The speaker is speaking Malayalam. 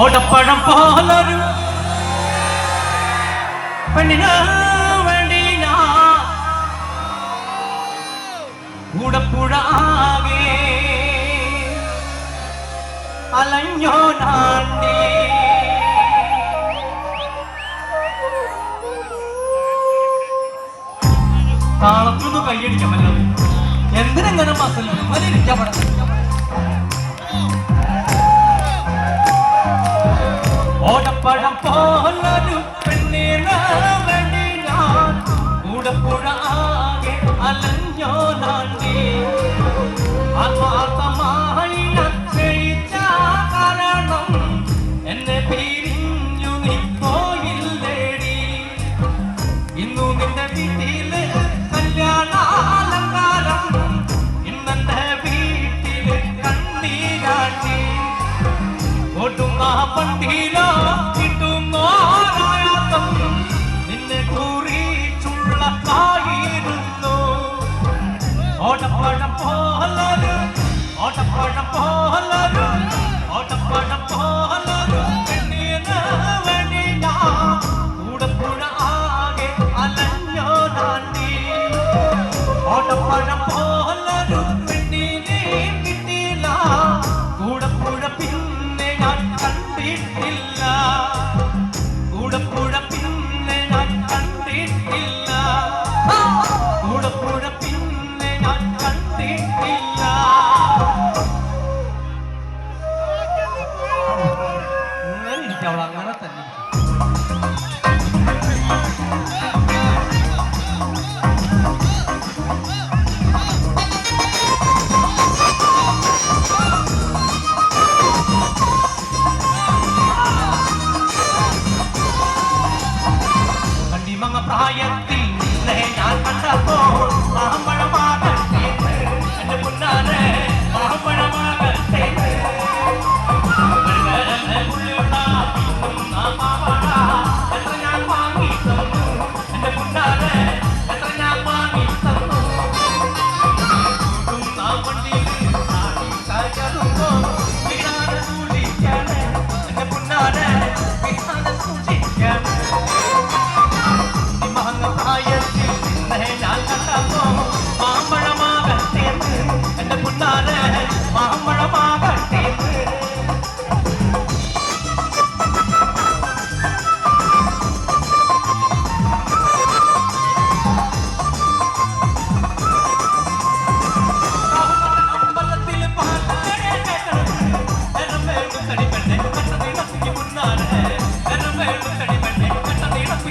ഓടപ്പഴം പോലൊരു പെണ്ണിന് വേണ്ടി ഞാൻ കൂടപ്പുഴ ആകെ അലഞ്ഞോ നാണ്ടി. താളത്തിനൊന്നും കൈയടിക്കാൻ പറ്റില്ല. എന്തിനെങ്ങനെ മസിൽ അതിരിക്കാൻ പറ്റില്ല. ഓടപ്പഴം പോലൊരു പെണ്ണിന് വേണ്ടി ഞാൻ കൂടപ്പുഴ ആകെ അലഞ്ഞോ നാണ്ടി. ആത്മാർത്ഥമായി ക്ഷയിച്ച കാരണം എന്നെ പിരിഞ്ഞു നീ പോയില്ലേടി. ഇന്നു നിന്റെ വീട്ടില് കല്യാണാലങ്കാരം, ഇന്നെന്റെ വീട്ടില് കണ്ണീരാട്ടി. ഓട്ടുന്ന പണ്ടിലോ കിട്ടുന്നോരായത്തം നിന്നെ കുറിച്ചുള്ള ആയിരുന്നു. ഓടപ്പഴം പോലൊരു ഓടപ്പഴം പോലൊരു ഓടപ്പഴം പോലൊരു പെണ്ണിന് വേണ്ടി ഞാൻ കൂടപ്പുഴ ആകെ അലഞ്ഞോ നാണ്ടി. ഓടപ്പഴം പോലൊരു പെണ്ണിനെ കിട്ടില്ല, കൂടപ്പുഴ പിന്നെ ഞാൻ കണ്ടിട്ടില്ല. കൂടപ്പുഴ പിന്നെ ഞാൻ കണ്ടിട്ടില്ല. കൂടപ്പുഴ പിന്നെ ഞാൻ കണ്ടിട്ടില്ല. അങ്ങനെ ഇരിക്കവൾ അങ്ങനെ തന്നെ. പ്രായത്തിൽ ഞാൻ കണ്ടപ്പോൾ മാമ്പഴമാകട്ടെ എന്റെ മുന്നാലെ മാമ്പഴമാകട്ടെ. ഉള്ളിലുള്ള മാമ്പഴ എത്ര ഞാൻ വാങ്ങി തന്നു, എന്റെ മുന്നാലെ എത്ര ഞാൻ വാങ്ങി തന്നു. വണ്ടിയിൽ കയറുമ്പോ വീടാതെ സൂക്ഷിക്കാണ്, എന്റെ മുന്നാലെ വീടാതെ സൂക്ഷിക്കാണ്. പ്രായത്തിൽ ഞാൻ കണ്ടപ്പോ മാമ്പഴമാകട്ടെ എന്റെ മുന്നാലെ മാമ്പഴമാകട്ടെ. അമ്പലത്തിൽ പാട്ട്